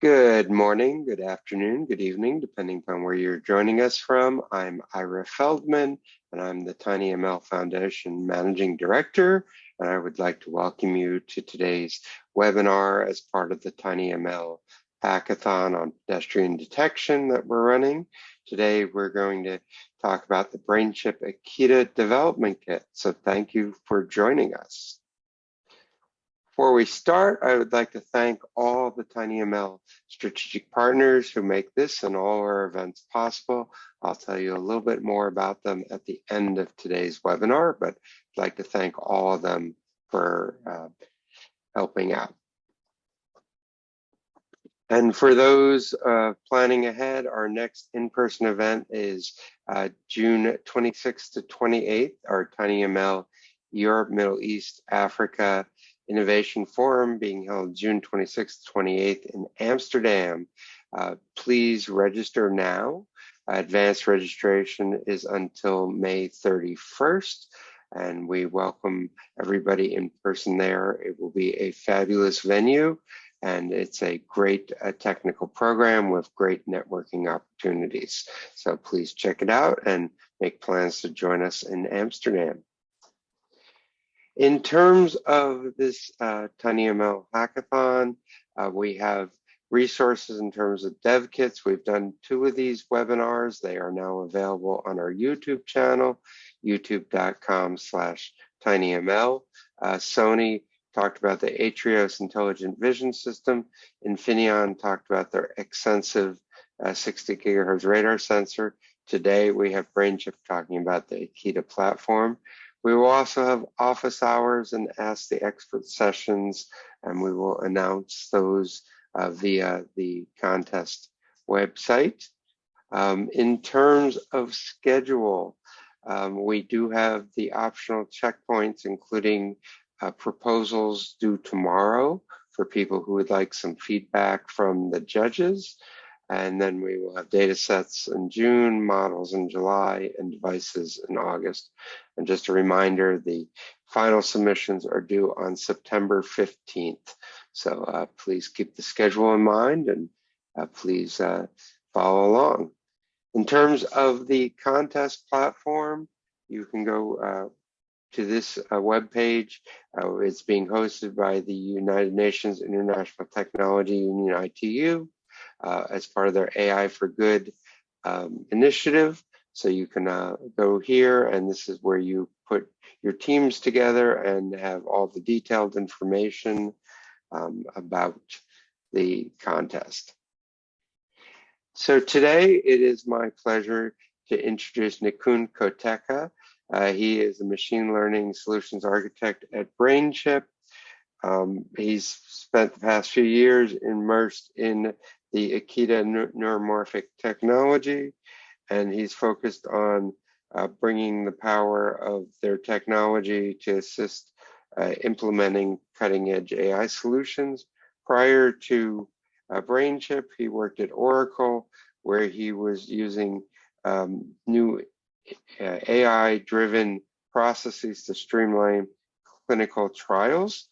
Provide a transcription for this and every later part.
Good morning, good afternoon, good evening, depending upon where you're joining us from. I'm Ira Feldman, and I'm the tinyML Foundation Managing Director, and I would like to welcome you to today's webinar as part of the tinyML Hackathon on pedestrian detection that we're running. Today, we're going to talk about the Brainchip Akida Development Kit, so thank you for joining us. Before we start, I would like to thank all the tinyML strategic partners who make this and all our events possible. I'll tell you a little bit more about them at the end of today's webinar, but I'd like to thank all of them for helping out. And for those planning ahead, our next in-person event is June 26th to 28th, our tinyML Europe, Middle East, Africa Innovation Forum being held June 26th to 28th in Amsterdam. Please register now. Advanced registration is until May 31st, and we welcome everybody in person there. It will be a fabulous venue, and it's a great technical program with great networking opportunities. So please check it out and make plans to join us in Amsterdam. In terms of this tinyML hackathon, we have resources in terms of dev kits. We've done 2 of these webinars. They are now available on our YouTube channel, youtube.com/tinyml. Sony talked about the Atrios Intelligent Vision System. Infineon talked about their extensive 60 gigahertz radar sensor. Today, we have Brainchip talking about the Akida platform. We will also have office hours and Ask the Expert sessions, and we will announce those via the contest website. In terms of schedule, we do have the optional checkpoints, including proposals due tomorrow for people who would like some feedback from the judges. And then we will have data sets in June, models in July, and devices in August. And just a reminder, the final submissions are due on September 15th. So please keep the schedule in mind and please follow along. In terms of the contest platform, you can go to this webpage. It's being hosted by the United Nations International Technology Union, ITU. As part of their AI for Good initiative. So you can go here, and this is where you put your teams together and have all the detailed information about the contest. So today it is my pleasure to introduce Nikun Koteka. He is a machine learning solutions architect at Brainchip. He's spent the past few years immersed in the Akida neuromorphic technology, and he's focused on bringing the power of their technology to assist implementing cutting-edge AI solutions. Prior to Brainchip, he worked at Oracle, where he was using new AI-driven processes to streamline clinical trials.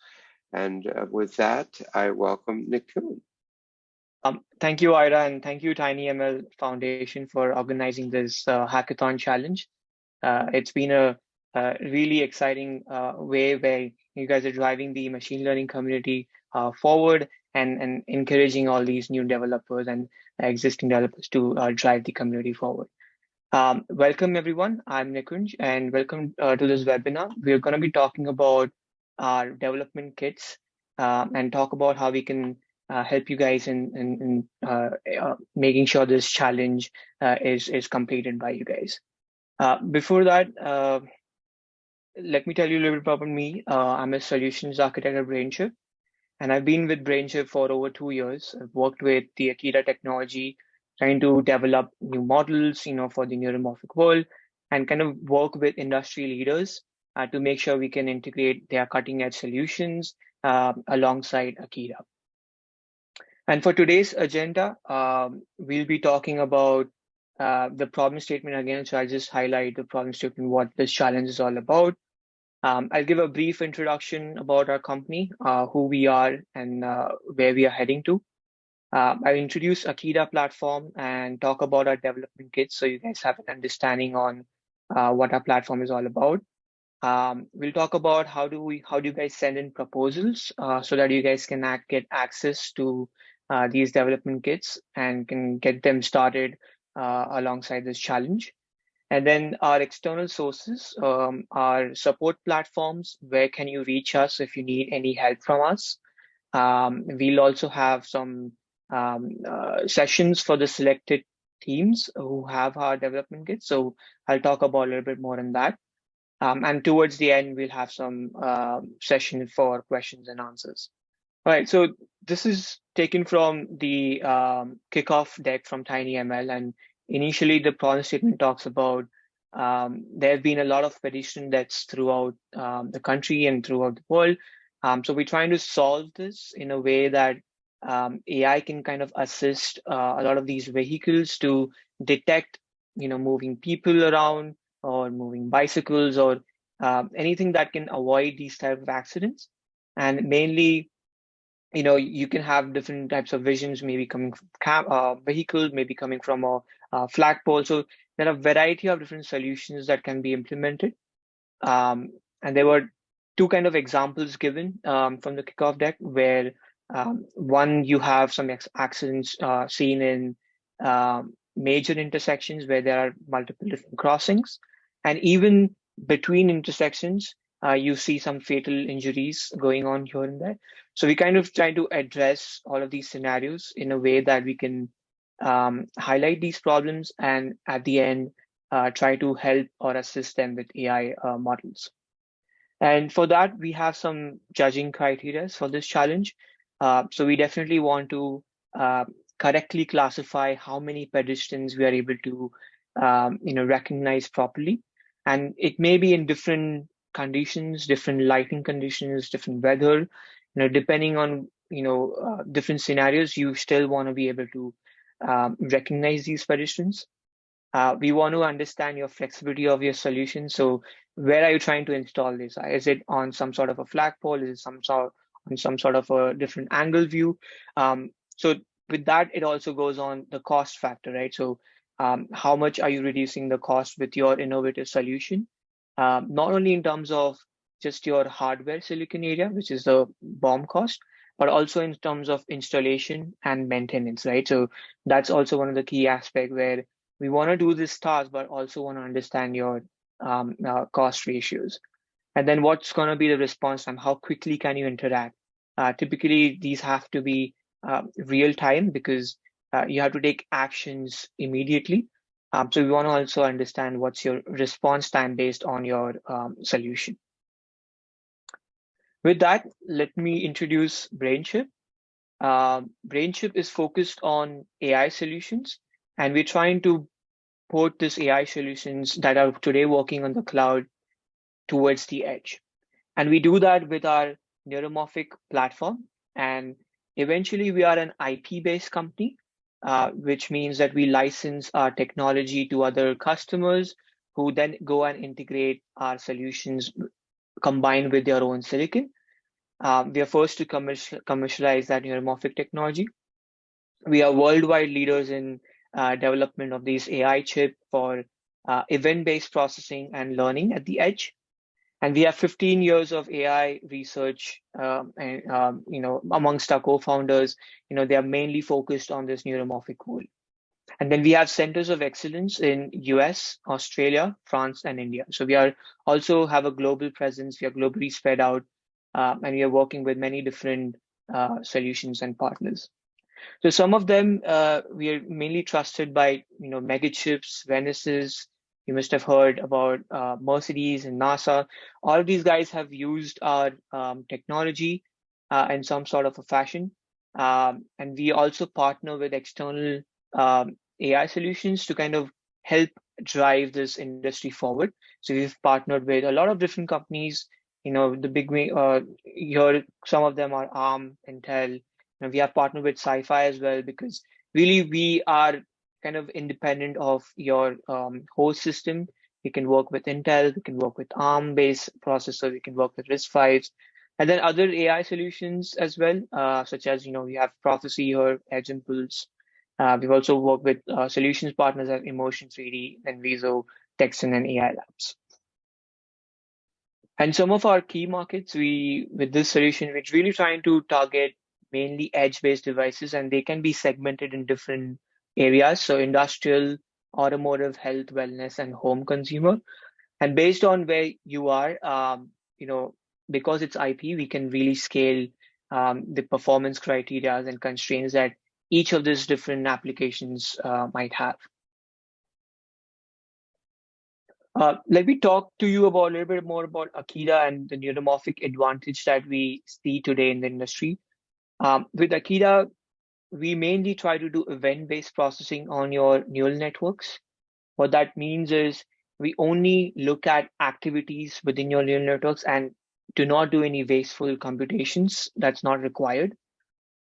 And with that, I welcome Nikun. Thank you, Ira, and thank you, tinyML Foundation, for organizing this hackathon challenge. It's been a really exciting way where you guys are driving the machine learning community forward and encouraging all these new developers and existing developers to drive the community forward. Welcome, everyone. I'm Nikunj, and welcome to this webinar. We're going to be talking about our development kits and talk about how we can help you guys in making sure this challenge is completed by you guys. Before that, let me tell you a little bit about me. I'm a solutions architect at Brainchip, and I've been with Brainchip for over 2 years. I've worked with the Akida Technology, trying to develop new models, for the neuromorphic world, and kind of work with industry leaders to make sure we can integrate their cutting-edge solutions alongside Akida. And for today's agenda, we'll be talking about the problem statement again. So I'll just highlight the problem statement, what this challenge is all about. I'll give a brief introduction about our company, who we are and where we are heading to. I'll introduce Akida platform and talk about our development kits so you guys have an understanding on what our platform is all about. We'll talk about how do you guys send in proposals so that you guys can get access to these development kits and can get them started alongside this challenge. And then our external sources, our support platforms, where can you reach us if you need any help from us? We'll also have some sessions for the selected teams who have our development kits. So I'll talk about a little bit more on that. And towards the end, we'll have some session for questions and answers. All right, so this is taken from the kickoff deck from tinyML. And initially, the problem statement talks about there have been a lot of petition deaths throughout the country and throughout the world. So we're trying to solve this in a way that AI can kind of assist a lot of these vehicles to detect, moving people around or moving bicycles or anything that can avoid these type of accidents. And mainly, you can have different types of visions, maybe coming from vehicles, maybe coming from a flagpole. So there are a variety of different solutions that can be implemented. And there were two kind of examples given from the kickoff deck where one, you have some accidents seen in major intersections where there are multiple different crossings. And even between intersections, you see some fatal injuries going on here and there. So we kind of try to address all of these scenarios in a way that we can highlight these problems and at the end, try to help or assist them with AI models. And for that, we have some judging criteria for this challenge. So we definitely want to correctly classify how many pedestrians we are able to recognize properly. And it may be in different conditions, different lighting conditions, different weather, depending on, different scenarios, you still want to be able to recognize these pedestrians. We want to understand your flexibility of your solution. So where are you trying to install this? Is it on some sort of a flagpole? Is it on some sort of a different angle view? So with that, it also goes on the cost factor, right? So how much are you reducing the cost with your innovative solution? Not only in terms of just your hardware silicon area, which is the BOM cost, but also in terms of installation and maintenance, right? So that's also one of the key aspects where we want to do this task, but also want to understand your cost ratios. And then what's going to be the response time? How quickly can you interact? Typically, these have to be real time because you have to take actions immediately. So we want to also understand what's your response time based on your solution. With that, let me introduce Brainchip. Brainchip is focused on AI solutions, and we're trying to port this AI solutions that are today working on the cloud towards the edge. And we do that with our neuromorphic platform. And eventually we are an IP-based company, which means that we license our technology to other customers who then go and integrate our solutions combined with their own silicon. We are first to commercialize that neuromorphic technology. We are worldwide leaders in development of these AI chip for event-based processing and learning at the edge. And we have 15 years of AI research, and amongst our co-founders, they are mainly focused on this neuromorphic world. And then we have centers of excellence in US, Australia, France, and India. So we are also have a global presence. We are globally spread out, and we are working with many different solutions and partners. So some of them we are mainly trusted by mega chips, Venices. You must have heard about Mercedes and NASA. All of these guys have used our technology in some sort of a fashion. And we also partner with external AI solutions to kind of help drive this industry forward. So we've partnered with a lot of different companies. The big here, some of them are ARM, Intel. We have partnered with Sci-Fi as well because really we are kind of independent of your host system. We can work with Intel, we can work with ARM-based processor, we can work with RISC-Vs. And then other AI solutions as well, such as, we have Prophecy or Edge Impulse. We've also worked with solutions partners like Emotion 3D, Enviso, Texan, and AI Labs. And some of our key markets, with this solution, we're really trying to target mainly edge-based devices, and they can be segmented in different areas. So industrial, automotive, health, wellness, and home consumer. And based on where you are, because it's IP, we can really scale the performance criteria and constraints that each of these different applications might have. Let me talk to you about a little bit more about Akida and the neuromorphic advantage that we see today in the industry. With Akida, we mainly try to do event-based processing on your neural networks. What that means is we only look at activities within your neural networks and do not do any wasteful computations. That's not required.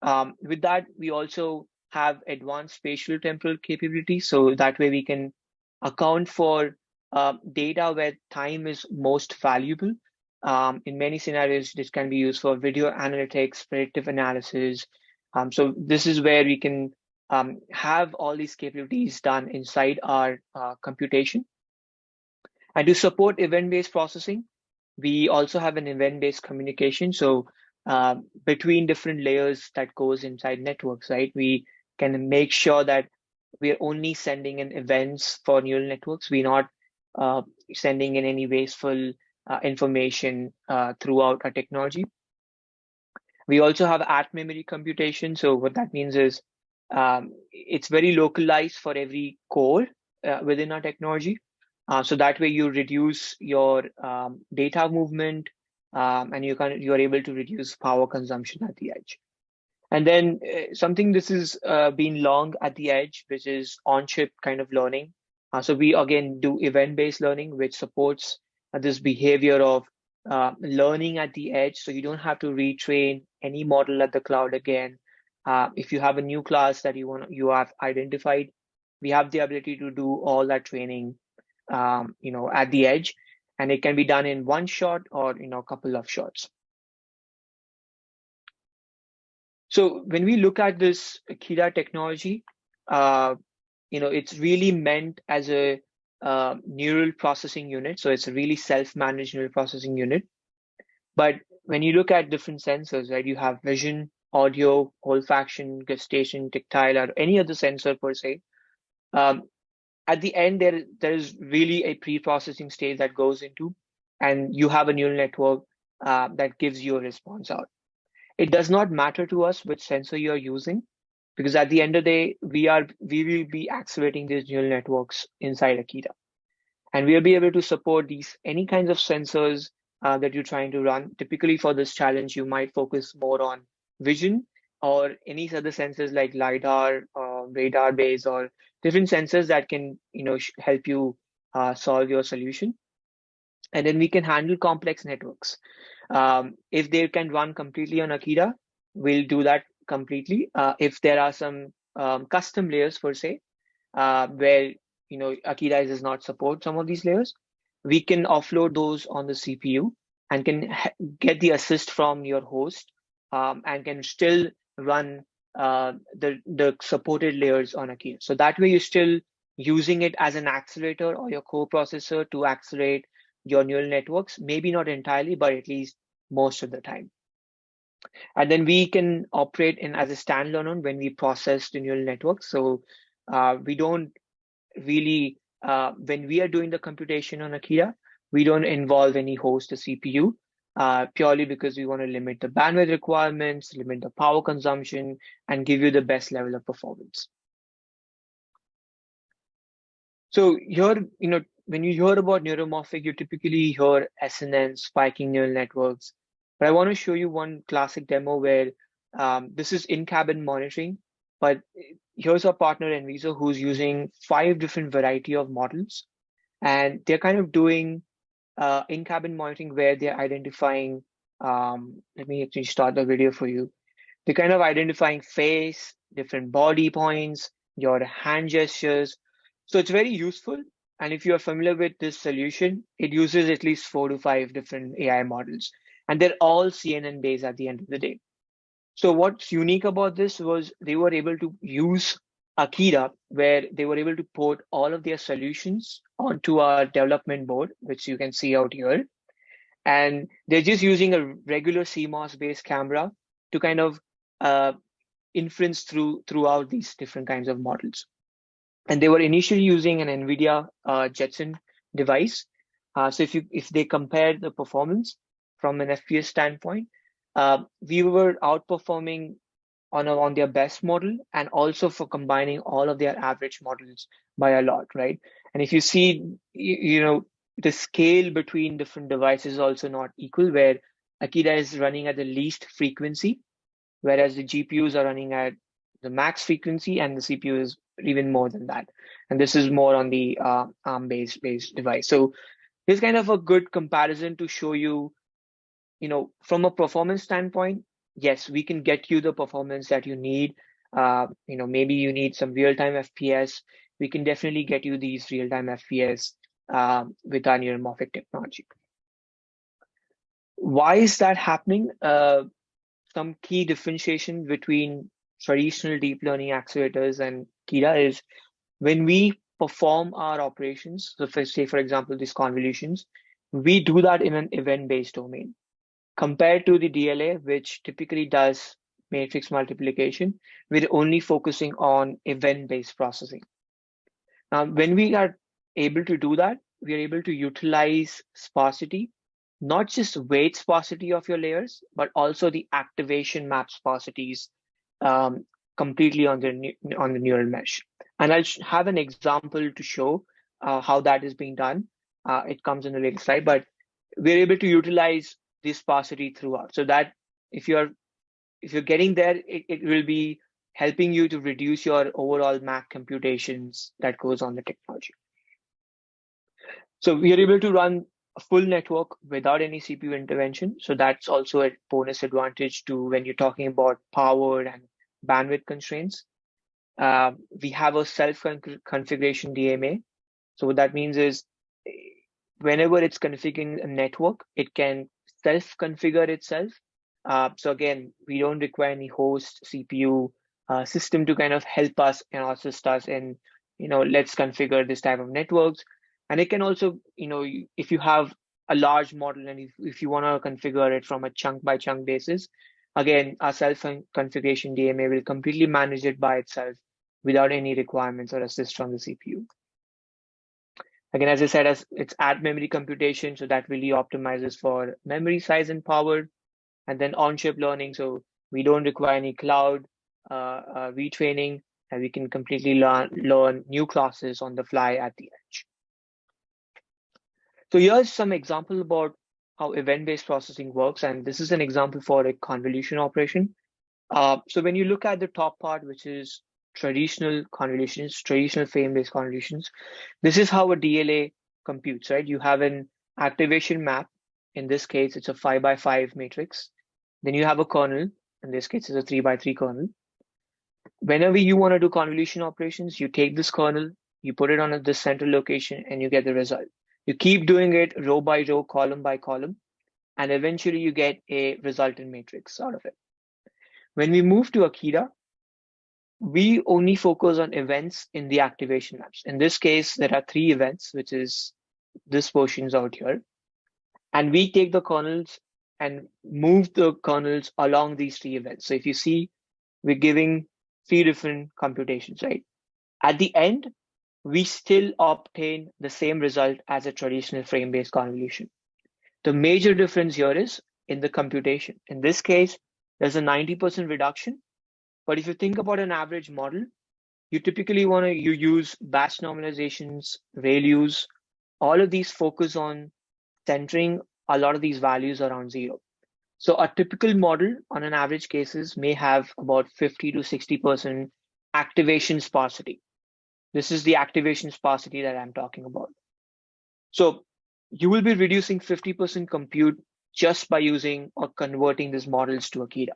With that, we also have advanced spatial temporal capabilities. So that way we can account for data where time is most valuable. In many scenarios, this can be used for video analytics, predictive analysis. So this is where we can have all these capabilities done inside our computation. And to support event-based processing, we also have an event-based communication. So between different layers that goes inside networks, right? We can make sure that we're only sending in events for neural networks. We're not sending in any wasteful information throughout our technology. We also have at-memory computation. So what that means is it's very localized for every core within our technology. So that way you reduce your data movement and you're able to reduce power consumption at the edge. And then something this is been long at the edge, which is on-chip kind of learning. So we again do event-based learning, which supports this behavior of learning at the edge. So you don't have to retrain any model at the cloud again. If you have a new class that you have identified, we have the ability to do all that training at the edge, and it can be done in one shot or a couple of shots. So when we look at this Akida technology, it's really meant as a neural processing unit. So it's a really self-managed neural processing unit. But when you look at different sensors, right, you have vision, audio, olfaction, gustation, tactile, or any other sensor per se. At the end, there is really a pre-processing stage that goes into, and you have a neural network that gives you a response out. It does not matter to us which sensor you're using, because at the end of the day, we will be activating these neural networks inside Akida. And we'll be able to support any kinds of sensors that you're trying to run. Typically for this challenge, you might focus more on vision or any other sensors like LiDAR, radar based, or different sensors that can help you solve your solution. And then we can handle complex networks. If they can run completely on Akida, we'll do that completely. If there are some custom layers per se, where Akida does not support some of these layers, we can offload those on the CPU and can get the assist from your host and can still run the supported layers on Akida. So that way you're still using it as an accelerator or your co-processor to accelerate your neural networks, maybe not entirely, but at least most of the time. And then we can operate as a standalone when we process the neural networks. So we don't really, when we are doing the computation on Akida, we don't involve any host or CPU, purely because we want to limit the bandwidth requirements, limit the power consumption, and give you the best level of performance. So here, when you hear about neuromorphic, you typically hear SNN, spiking neural networks. But I want to show you one classic demo where this is in-cabin monitoring. But here's our partner Enviso, who's using 5 different variety of models. And they're kind of doing in-cabin monitoring where they're identifying, let me actually start the video for you. They're kind of identifying face, different body points, your hand gestures. So it's very useful. And if you're familiar with this solution, it uses at least 4 to 5 different AI models. And they're all CNN based at the end of the day. So what's unique about this was they were able to use Akida, where they were able to port all of their solutions onto our development board, which you can see out here. And they're just using a regular CMOS based camera to kind of inference throughout these different kinds of models. And they were initially using an NVIDIA Jetson device. So if they compare the performance from an FPS standpoint, we were outperforming on their best model, and also for combining all of their average models by a lot, right? And if you see, the scale between different devices is also not equal, where Akida is running at the least frequency, whereas the GPUs are running at the max frequency, and the CPU is even more than that. And this is more on the ARM-based device. So here's kind of a good comparison to show you, from a performance standpoint, yes, we can get you the performance that you need. Maybe you need some real-time FPS. We can definitely get you these real-time FPS with our neuromorphic technology. Why is that happening? Some key differentiation between traditional deep learning accelerators and Akida is when we perform our operations, so say, for example, these convolutions, we do that in an event-based domain. Compared to the DLA, which typically does matrix multiplication, we're only focusing on event-based processing. Now, when we are able to do that, we are able to utilize sparsity, not just weight sparsity of your layers, but also the activation map sparsities completely on the neural mesh. And I'll have an example to show how that is being done. It comes in a later slide, but we're able to utilize this sparsity throughout, so that if you're getting there, it will be helping you to reduce your overall MAC computations that goes on the technology. So we are able to run a full network without any CPU intervention. So that's also a bonus advantage to when you're talking about power and bandwidth constraints. We have a self-configuration DMA. So what that means is whenever it's configuring a network, it can self-configure itself. So again, we don't require any host CPU system to kind of help us and assist us in, let's configure this type of networks. And it can also, if you have a large model and if you want to configure it from a chunk by chunk basis, again, our self-configuration DMA will completely manage it by itself without any requirements or assist from the CPU. Again, as I said, it's at memory computation, so that really optimizes for memory size and power, and then on-chip learning, so we don't require any cloud retraining, and we can completely learn new classes on the fly at the edge. So here's some example about how event-based processing works, and this is an example for a convolution operation. So when you look at the top part, which is traditional convolutions, traditional frame-based convolutions, this is how a DLA computes, right? You have an activation map. In this case, it's a 5x5 matrix. Then you have a kernel. In this case, it's a 3x3 kernel. Whenever you want to do convolution operations, you take this kernel, you put it on this central location, and you get the result. You keep doing it row by row, column by column, and eventually you get a resultant matrix out of it. When we move to Akida, we only focus on events in the activation maps. In this case, there are 3 events, which is this portions out here. And we take the kernels and move the kernels along these 3 events. So if you see, we're giving 3 different computations, right? At the end, we still obtain the same result as a traditional frame-based convolution. The major difference here is in the computation. In this case, there's a 90% reduction. But if you think about an average model, you typically want to use batch normalizations, ReLUs. All of these focus on centering a lot of these values around 0. So a typical model on an average cases may have about 50 to 60% activation sparsity. This is the activation sparsity that I'm talking about. So you will be reducing 50% compute just by using or converting these models to Akida.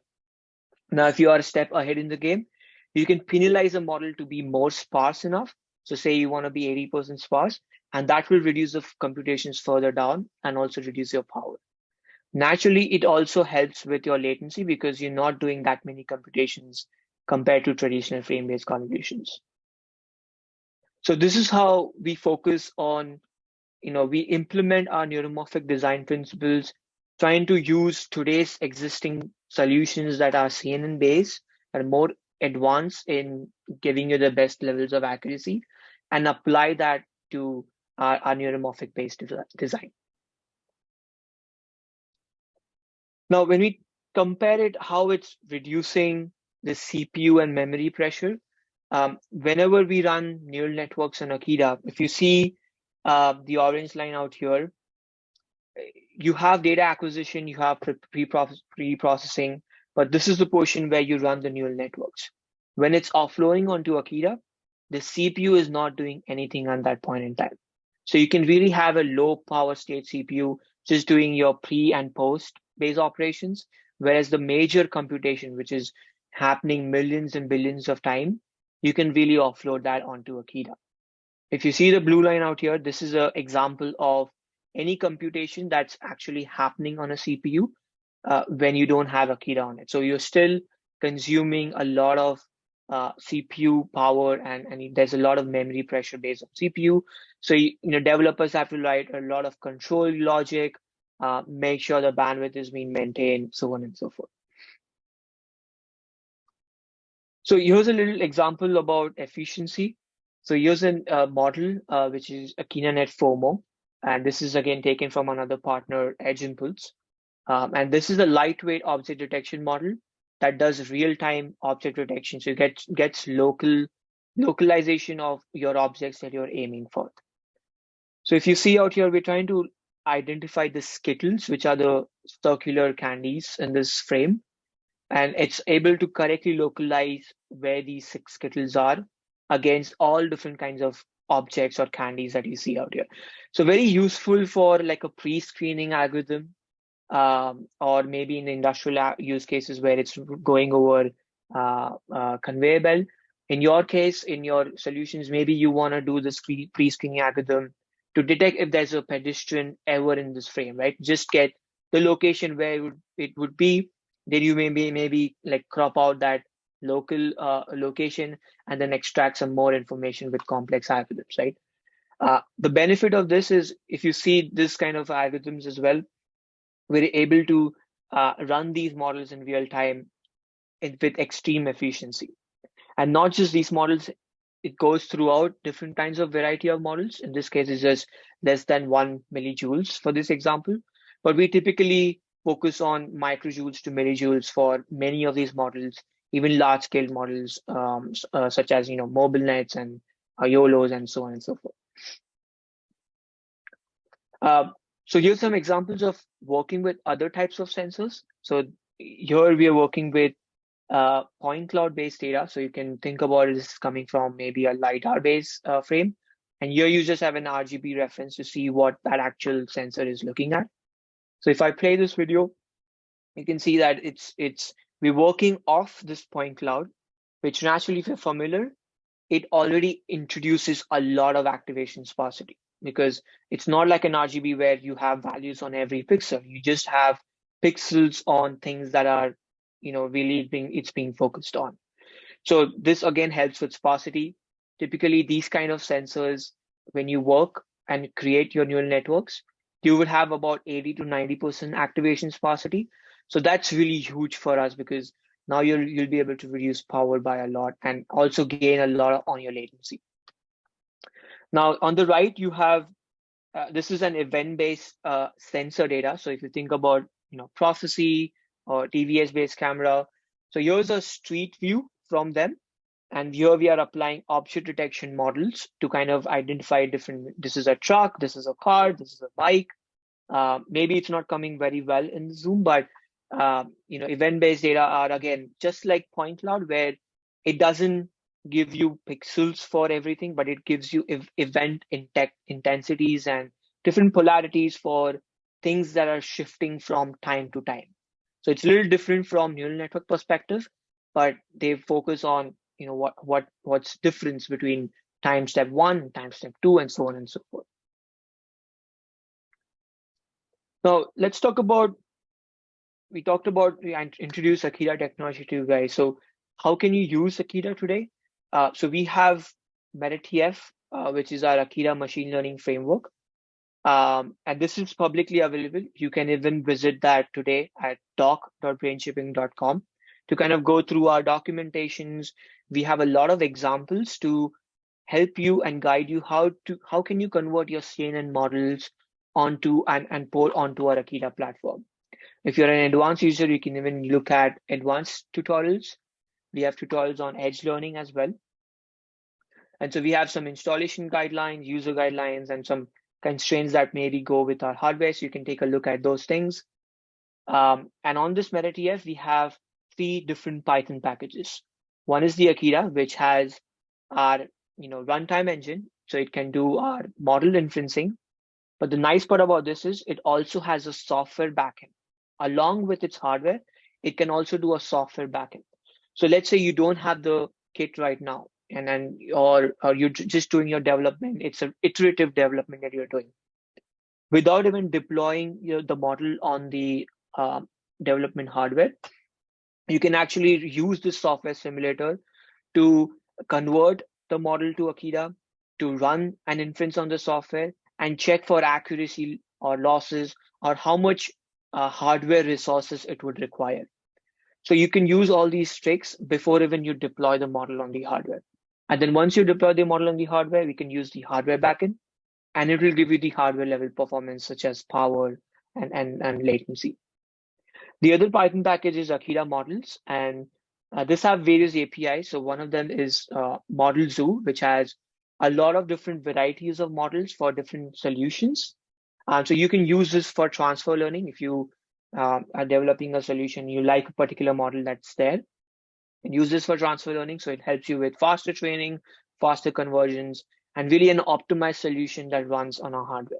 Now, if you are a step ahead in the game, you can penalize a model to be more sparse enough. So say you want to be 80% sparse, and that will reduce the computations further down and also reduce your power. Naturally, it also helps with your latency because you're not doing that many computations compared to traditional frame-based convolutions. So this is how we focus on, we implement our neuromorphic design principles, trying to use today's existing solutions that are CNN-based and more advanced in giving you the best levels of accuracy, and apply that to our neuromorphic-based design. Now, when we compare it, how it's reducing the CPU and memory pressure, whenever we run neural networks in Akida, if you see the orange line out here, you have data acquisition, you have pre-processing, but this is the portion where you run the neural networks. When it's offloading onto Akida, the CPU is not doing anything at that point in time. So you can really have a low power state CPU just doing your pre and post base operations, whereas the major computation, which is happening millions and billions of time, you can really offload that onto Akida. If you see the blue line out here, this is an example of any computation that's actually happening on a CPU when you don't have Akida on it. So you're still consuming a lot of CPU power, and there's a lot of memory pressure based on CPU. So developers have to write a lot of control logic, make sure the bandwidth is being maintained, so on and so forth. So here's a little example about efficiency. So here's a model which is AkinaNet FOMO, and this is again taken from another partner, Edge Impulse. And this is a lightweight object detection model that does real-time object detection. So you gets localization of your objects that you're aiming for. So if you see out here, we're trying to identify the Skittles, which are the circular candies in this frame. And it's able to correctly localize where these 6 Skittles are against all different kinds of objects or candies that you see out here. So very useful for like a pre-screening algorithm, or maybe in industrial use cases where it's going over conveyor belt. In your case, in your solutions, maybe you want to do this pre-screening algorithm to detect if there's a pedestrian ever in this frame, right? Just get the location where it would be. Then you maybe like crop out that local location and then extract some more information with complex algorithms, right? The benefit of this is if you see this kind of algorithms as well, we're able to run these models in real time with extreme efficiency. And not just these models, it goes throughout different kinds of variety of models. In this case, it's just less than 1 millijoules for this example. But we typically focus on microjoules to millijoules for many of these models, even large scale models such as mobile nets and YOLOs and so on and so forth. So here's some examples of working with other types of sensors. So here we are working with point cloud based data. So you can think about this coming from maybe a LiDAR based frame. And here you just have an RGB reference to see what that actual sensor is looking at. So if I play this video, you can see that we're working off this point cloud, which naturally, if you're familiar, it already introduces a lot of activation sparsity, because it's not like an RGB where you have values on every pixel. You just have pixels on things that are, really being focused on. So this again helps with sparsity. Typically, these kind of sensors, when you work and create your neural networks, you would have about 80 to 90% activation sparsity. So that's really huge for us because now you'll be able to reduce power by a lot and also gain a lot on your latency. Now on the right, you have this is an event-based sensor data. So if you think about processing or TVS-based camera, so here's a street view from them, and here we are applying object detection models to kind of identify different. This is a truck, this is a car, this is a bike. Maybe it's not coming very well in Zoom, but event-based data are again just like point cloud, where it doesn't give you pixels for everything, but it gives you event intensities and different polarities for things that are shifting from time to time. So it's a little different from neural network perspective, but they focus on what's difference between time step 1, time step 2, and so on and so forth. Now let's talk about we talked about, we introduced Akida Technology to you guys. So how can you use Akida today? So we have MetaTF, which is our Akida machine learning framework. And this is publicly available. You can even visit that today at doc.brainshipping.com to kind of go through our documentations. We have a lot of examples to help you and guide you how can you convert your CNN models onto and port onto our Akida platform. If you're an advanced user, you can even look at advanced tutorials. We have tutorials on edge learning as well. And so we have some installation guidelines, user guidelines, and some constraints that maybe go with our hardware. So you can take a look at those things. And on this MetaTF, we have 3 different Python packages. One is the Akida, which has our runtime engine, so it can do our model inferencing. But the nice part about this is it also has a software backend. Along with its hardware, it can also do a software backend. So let's say you don't have the kit right now, and then or you're just doing your development. It's an iterative development that you're doing without even deploying the model on the development hardware. You can actually use this software simulator to convert the model to Akida, to run an inference on the software, and check for accuracy or losses or how much hardware resources it would require. So you can use all these tricks before even you deploy the model on the hardware. And then once you deploy the model on the hardware, we can use the hardware backend, and it will give you the hardware level performance such as power and latency. The other Python package is Akida models, and this have various APIs. So one of them is Model Zoo, which has a lot of different varieties of models for different solutions. So you can use this for transfer learning. If you are developing a solution, you like a particular model that's there, and use this for transfer learning. So it helps you with faster training, faster conversions, and really an optimized solution that runs on our hardware.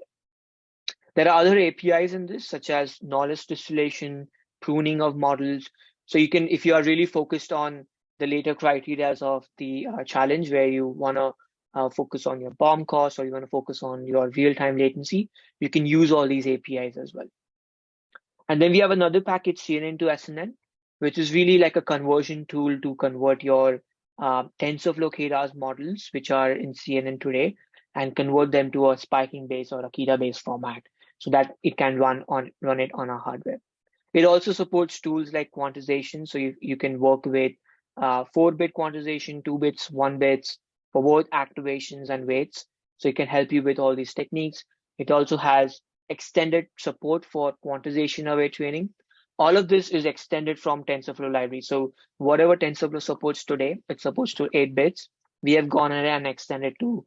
There are other APIs in this, such as knowledge distillation, pruning of models. So you can, if you are really focused on the later criteria of the challenge, where you want to focus on your BOM cost or you want to focus on your real-time latency, you can use all these APIs as well. And then we have another package, CNN to SNN, which is really like a conversion tool to convert your TensorFlow Keras models, which are in CNN today, and convert them to a spiking-based or Akida-based format, so that it can run it on our hardware. It also supports tools like quantization, so you can work with 4-bit quantization, 2 bits, 1 bits for both activations and weights. So it can help you with all these techniques. It also has extended support for quantization away training. All of this is extended from TensorFlow library. So whatever TensorFlow supports today, it supports to 8 bits. We have gone ahead and extended to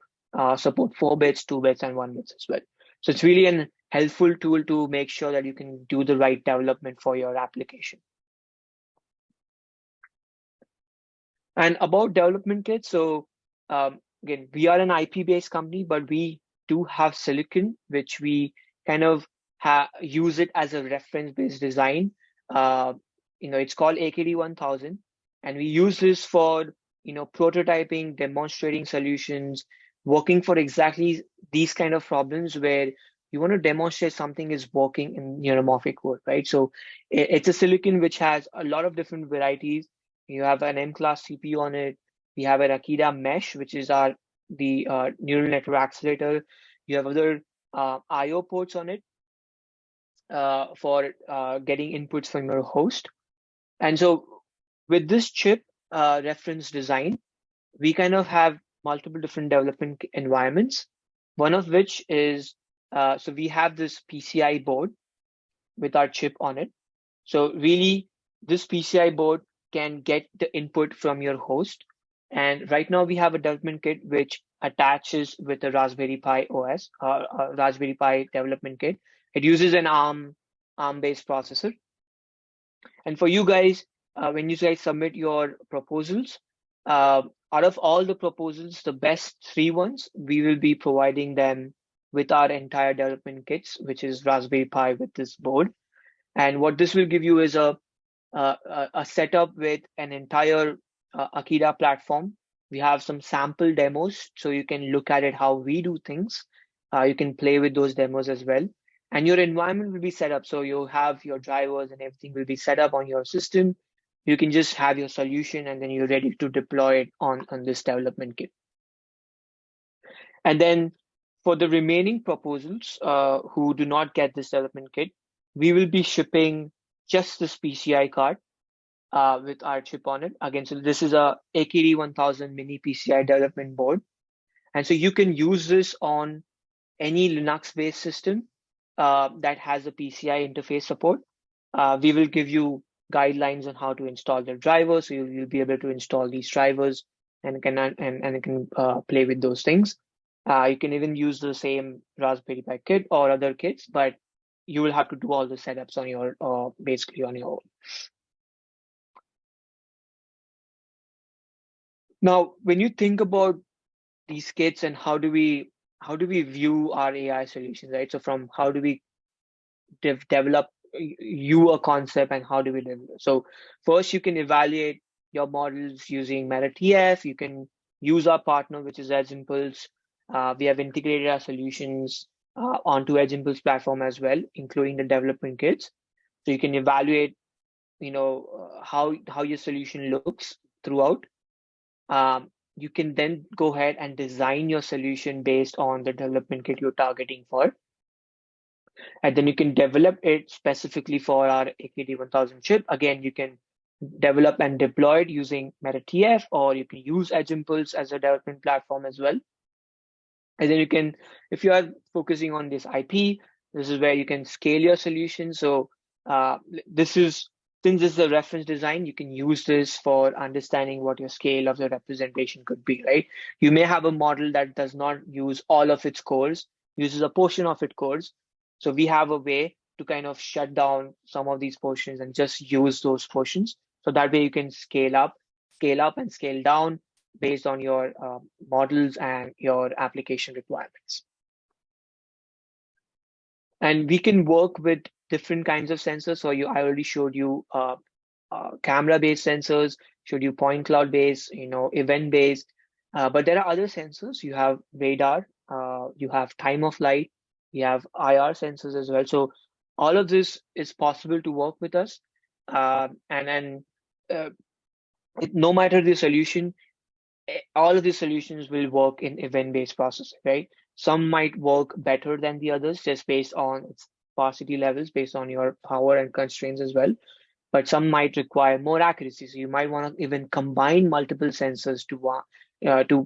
support 4 bits, 2 bits, and 1 bits as well. So it's really an helpful tool to make sure that you can do the right development for your application. And about development kits, so again, we are an IP-based company, but we do have silicon, which we kind of use it as a reference-based design. It's called AKD1000, and we use this for prototyping, demonstrating solutions, working for exactly these kind of problems where you want to demonstrate something is working in neuromorphic code, right? So it's a silicon which has a lot of different varieties. You have an M-class CPU on it. We have an Akida mesh, which is the neural network accelerator. You have other I/O ports on it for getting inputs from your host. And so with this chip reference design, we kind of have multiple different development environments. One of which is, so we have this PCIe board with our chip on it. So really, this PCIe board can get the input from your host. And right now we have a development kit which attaches with a Raspberry Pi OS, a Raspberry Pi development kit. It uses an ARM-based processor. And for you guys, when you guys submit your proposals, out of all the proposals, the best 3 ones, we will be providing them with our entire development kits, which is Raspberry Pi with this board. And what this will give you is a setup with an entire Akida platform. We have some sample demos, so you can look at it how we do things. You can play with those demos as well. And your environment will be set up. So you'll have your drivers and everything will be set up on your system. You can just have your solution and then you're ready to deploy it on this development kit. And then for the remaining proposals who do not get this development kit, we will be shipping just this PCI card with our chip on it. Again, so this is a AKD1000 mini PCI development board. And so you can use this on any Linux-based system that has a PCI interface support. We will give you guidelines on how to install the drivers, so you'll be able to install these drivers and can play with those things. You can even use the same Raspberry Pi kit or other kits, but you will have to do all the setups on your basically on your own. Now, when you think about these kits and how do we view our AI solutions, right? So from how do we develop you a concept and how do we develop? So first you can evaluate your models using MetaTF. You can use our partner, which is EdgeImpulse. We have integrated our solutions onto EdgeImpulse platform as well, including the development kits. So you can evaluate, how your solution looks throughout. You can then go ahead and design your solution based on the development kit you're targeting for. And then you can develop it specifically for our AKD1000 chip. Again, you can develop and deploy it using MetaTF, or you can use EdgeImpulse as a development platform as well. And then you can, if you are focusing on this IP, this is where you can scale your solution. So since this is a reference design, you can use this for understanding what your scale of the representation could be, right? You may have a model that does not use all of its cores, uses a portion of its cores. So we have a way to kind of shut down some of these portions and just use those portions. So that way you can scale up and scale down based on your models and your application requirements. And we can work with different kinds of sensors. So I already showed you camera-based sensors, showed you point cloud-based, event-based. But there are other sensors. You have radar, you have time of flight, you have IR sensors as well. So all of this is possible to work with us. No matter the solution, all of these solutions will work in event-based processing, right? Some might work better than the others just based on its sparsity levels, based on your power and constraints as well. But some might require more accuracy. So you might want to even combine multiple sensors to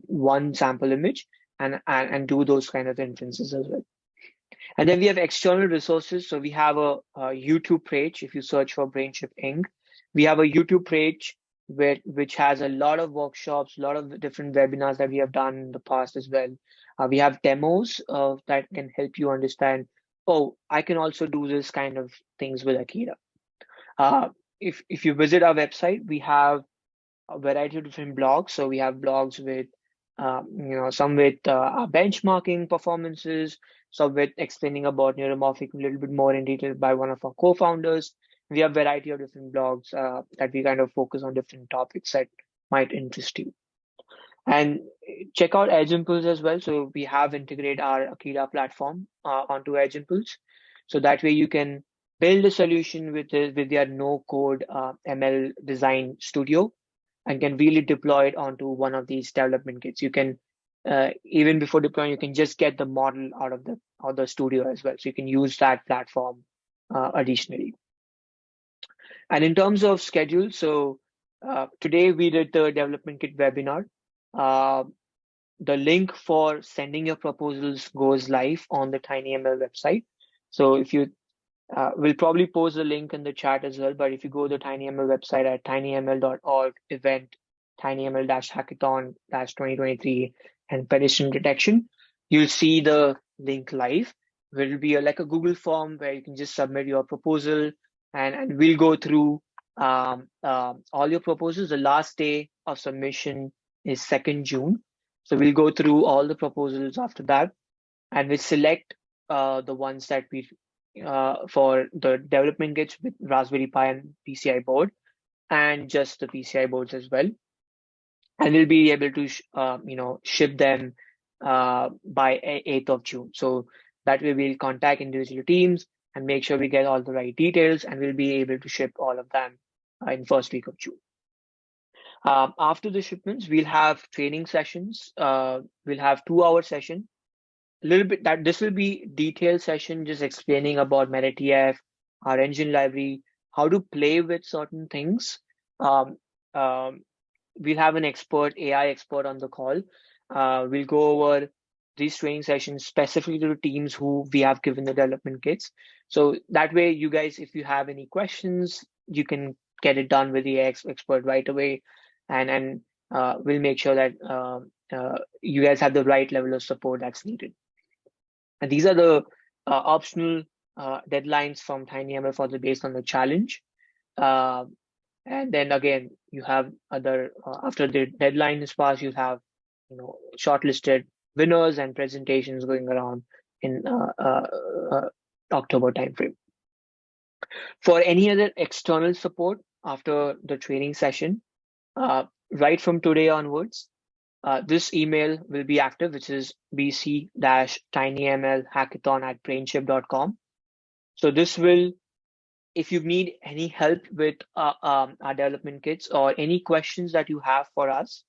one sample image and do those kind of inferences as well. And then we have external resources. So we have a YouTube page. If you search for Brainchip Inc., we have a YouTube page which has a lot of workshops, a lot of different webinars that we have done in the past as well. We have demos that can help you understand, oh, I can also do this kind of things with Akida. If you visit our website, we have a variety of different blogs. So we have blogs with, some with benchmarking performances, some with explaining about neuromorphic a little bit more in detail by one of our co-founders. We have a variety of different blogs that we kind of focus on different topics that might interest you. And check out EdgeImpulse as well. So we have integrated our Akida platform onto EdgeImpulse. So that way you can build a solution with your no-code ML design studio and can really deploy it onto one of these development kits. You can, even before deploying, you can just get the model out of the studio as well. So you can use that platform additionally. And in terms of schedule, so today we did the development kit webinar. The link for sending your proposals goes live on the tinyML website. So if you we'll probably post the link in the chat as well, but if you go to the tinyML website at tinyML.org event tinyml-hackathon-2023 and pedestrian detection, you'll see the link live. There will be like a Google form where you can just submit your proposal, and we'll go through all your proposals. The last day of submission is 2nd June. So we'll go through all the proposals after that, and we'll select the ones that we for the development kits with Raspberry Pi and PCI board, and just the PCI boards as well. And we'll be able to ship them by 8th of June. So That way we'll contact individual teams and make sure we get all the right details, and we'll be able to ship all of them in first week of June. After the shipments, we'll have training sessions. We'll have 2-hour session. A little bit that this will be detailed session, just explaining about MetaTF, our engine library, how to play with certain things. Um, we'll have an expert, AI expert on the call. We'll go over these training sessions specifically to the teams who we have given the development kits. So that way, you guys, if you have any questions, you can get it done with the expert right away, and we'll make sure that you guys have the right level of support that's needed. And these are the optional deadlines from tinyML for based on the challenge. And then again, you have other after the deadline is passed, you have shortlisted winners and presentations going around in October timeframe. For any other external support after the training session, right from today onwards, this email will be active, which is bc-tinyml-hackathon@brainchip.com. So this will, if you need any help with our development kits or any questions that you have for us,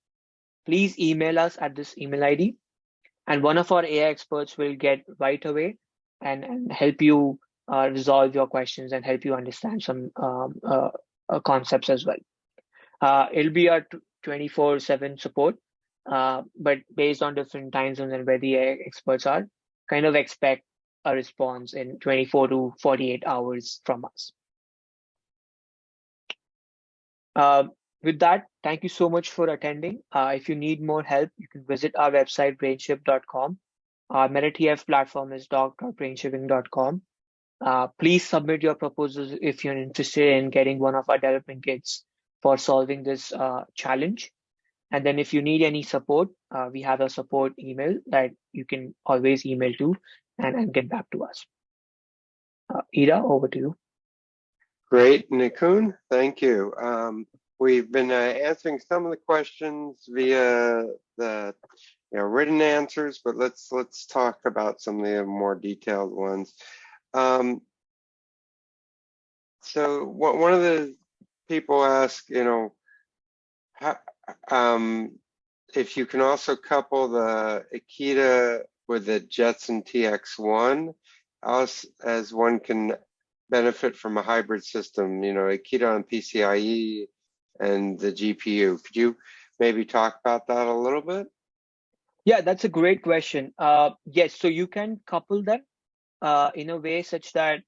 please email us at this email ID, and one of our AI experts will get right away and help you resolve your questions and help you understand some concepts as well. It'll be a 24/7 support, but based on different time zones and where the AI experts are, kind of expect a response in 24 to 48 hours from us. With that, thank you so much for attending. If you need more help, you can visit our website, brainchip.com. Our MetaTF platform is doc.brainshipping.com. Please submit your proposals if you're interested in getting one of our development kits for solving this challenge. And then if you need any support, we have a support email that you can always email to and get back to us. Ira, over to you. Great, Nikun, thank you. We've been answering some of the questions via the written answers, but let's talk about some of the more detailed ones. So one of the people asked, if you can also couple the Akida with the Jetson TX1, as one can benefit from a hybrid system, Akida on PCIe and the GPU. Could you maybe talk about that a little bit? Yeah, that's a great question. Yes, so you can couple them in a way such that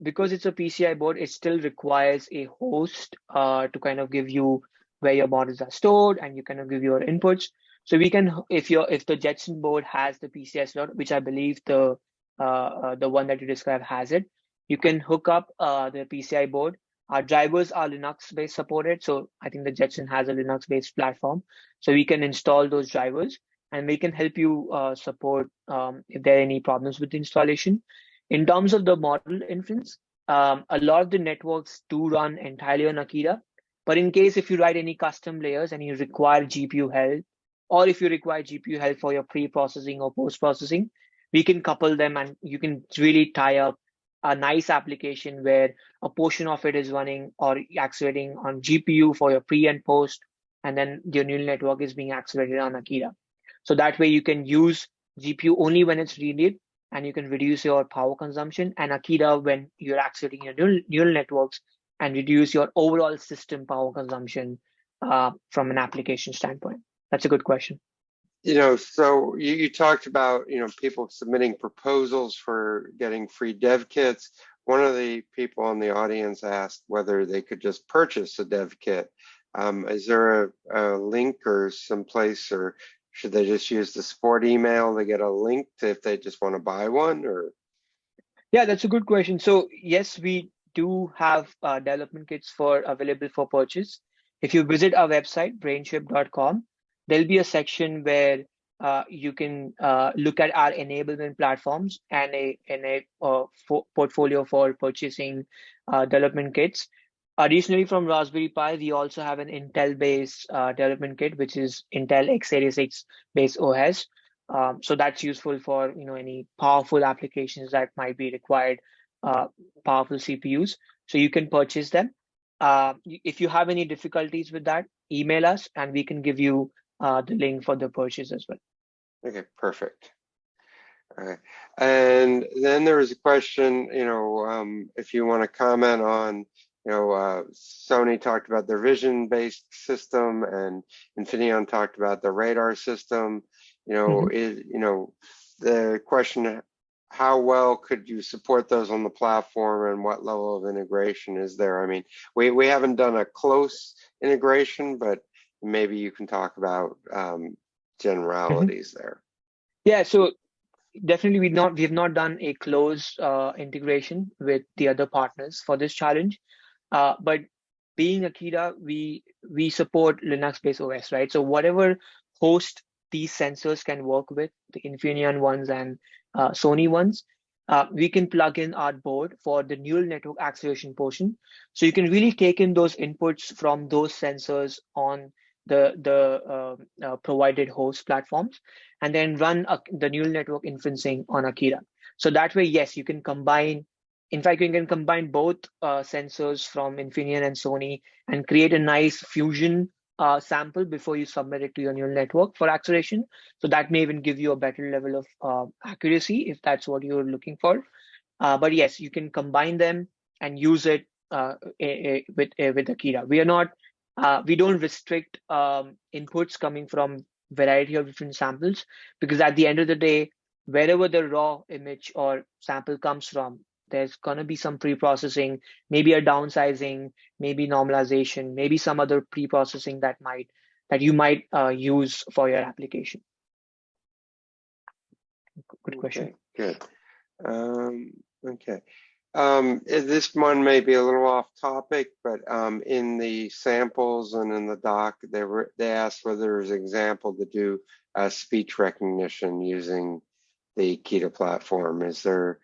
because it's a PCI board, it still requires a host to kind of give you where your models are stored, and you kind of give your inputs. So we can, if the Jetson board has the PCI slot, which I believe the one that you described has it, you can hook up the PCI board. Our drivers are Linux-based supported, so I think the Jetson has a Linux-based platform, so we can install those drivers, and we can help you support if there are any problems with the installation. In terms of the model inference, a lot of the networks do run entirely on Akida, but in case if you write any custom layers and you require GPU help, or if you require GPU help for your pre-processing or post-processing, we can couple them, and you can really tie up a nice application where a portion of it is running or accelerating on GPU for your pre and post, and then your neural network is being accelerated on Akida. So that way you can use GPU only when it's needed, and you can reduce your power consumption, and Akida when you're accelerating your neural networks, and reduce your overall system power consumption from an application standpoint. That's a good question. So you talked about, people submitting proposals for getting free dev kits. One of the people in the audience asked whether they could just purchase a dev kit. Is there a link or someplace, or should they just use the support email to get a link to if they just want to buy one? Or yeah, that's a good question. So yes, we do have development kits available for purchase. If you visit our website, brainchip.com, there'll be a section where you can look at our enablement platforms and a portfolio for purchasing development kits. Additionally, from Raspberry Pi, we also have an Intel-based development kit, which is Intel x86 based OS. So that's useful for any powerful applications that might be required powerful CPUs. So you can purchase them. If you have any difficulties with that, email us and we can give you the link for the purchase as well. Okay, perfect. All right. And then there was a question, if you want to comment on, Sony talked about their vision-based system and Infineon talked about the radar system. The question, how well could you support those on the platform and what level of integration is there? I mean, we haven't done a close integration, but maybe you can talk about generalities there. Yeah, so definitely we have not done a close integration with the other partners for this challenge. But being Akida, we support Linux-based OS, right? So whatever host these sensors can work with, the Infineon ones and Sony ones, we can plug in our board for the neural network acceleration portion. So you can really take in those inputs from those sensors on the provided host platforms, and then run the neural network inferencing on Akida. So that way, yes, you can combine. In fact, you can combine both sensors from Infineon and Sony and create a nice fusion sample before you submit it to your neural network for acceleration. So that may even give you a better level of accuracy if that's what you're looking for. But yes, you can combine them and use it with Akida. We don't restrict inputs coming from variety of different samples, because at the end of the day, wherever the raw image or sample comes from, there's going to be some pre-processing, maybe a downsizing, maybe normalization, maybe some other pre-processing that you might use for your application. Good question. Okay, good. Okay. This one may be a little off topic, but in the samples and in the doc, they asked whether there's an example to do speech recognition using the Akida platform. Is there?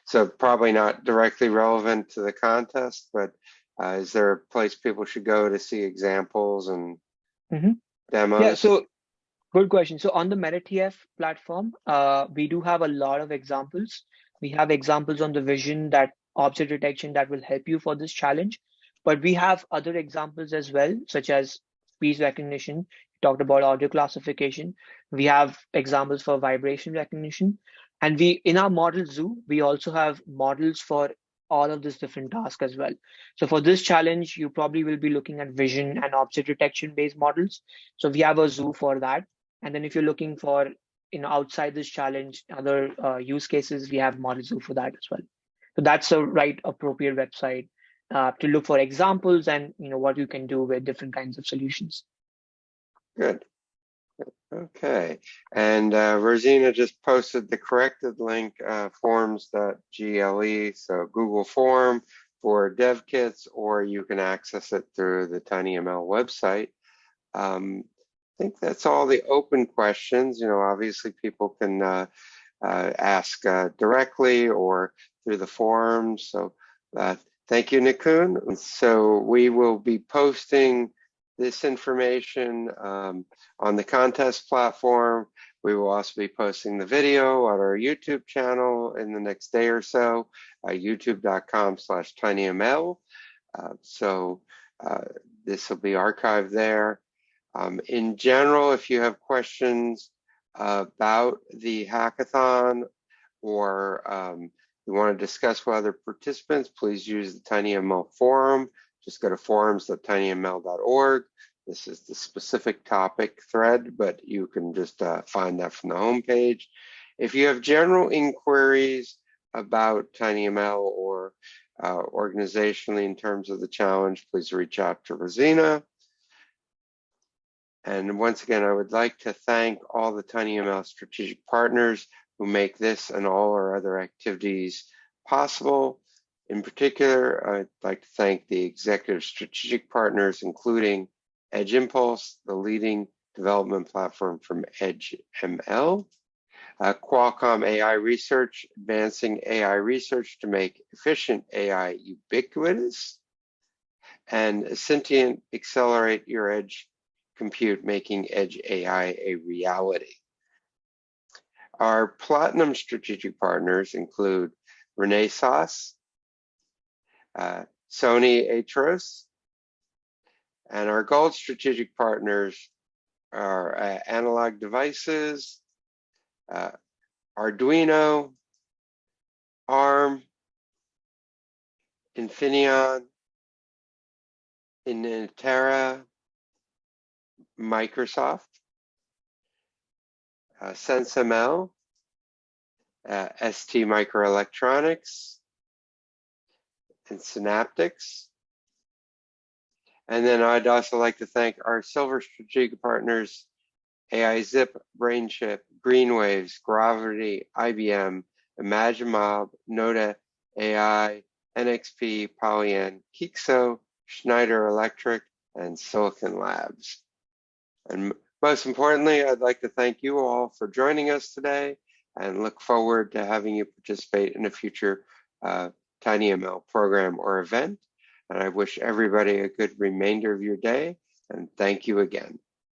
So probably not directly relevant to the contest, but is there a place people should go to see examples and demos? Yeah, so good question. So on the MetaTF platform, we do have a lot of examples. We have examples on the vision, that object detection that will help you for this challenge. But we have other examples as well, such as speech recognition. We talked about audio classification. We have examples for vibration recognition. And in our model zoo, we also have models for all of these different tasks as well. So for this challenge, you probably will be looking at vision and object detection based models. So we have a zoo for that. And then if you're looking for outside this challenge, other use cases, we have Model Zoo for that as well. So that's the right appropriate website to look for examples and what you can do with different kinds of solutions. Good. Okay. And Rosina just posted the corrected link, forms.gle, so Google Form for dev kits, or you can access it through the tinyML website. I think that's all the open questions. Obviously people can ask directly or through the forums. So thank you, Nikun. So we will be posting this information on the contest platform. We will also be posting the video on our YouTube channel in the next day or so, youtube.com/tinyml. So this will be archived there. In general, if you have questions about the hackathon or you want to discuss with other participants, please use the tinyML forum. Just go to forums.tinyml.org. This is the specific topic thread, but you can just find that from the homepage. If you have general inquiries about tinyML or organizationally in terms of the challenge, please reach out to Rosina. And once again, I would like to thank all the tinyML strategic partners who make this and all our other activities possible. In particular, I'd like to thank the executive strategic partners, including Edge Impulse, the leading development platform from EdgeML, Qualcomm AI Research, advancing AI research to make efficient AI ubiquitous, and Sentient, accelerate your edge compute, making edge AI a reality. Our platinum strategic partners include Renesas, Sony Atros, and our gold strategic partners are Analog Devices, Arduino, ARM, Infineon, Infinera, Microsoft, SenseML, ST Microelectronics, and Synaptics. And then I'd also like to thank our silver strategic partners, AIZip, Brainchip, Greenwaves, Gravity, IBM, ImagineMob, Noda AI, NXP, Polyan, Kixo, Schneider Electric, and Silicon Labs. And most importantly, I'd like to thank you all for joining us today and look forward to having you participate in a future tinyML program or event. And I wish everybody a good remainder of your day, and thank you again.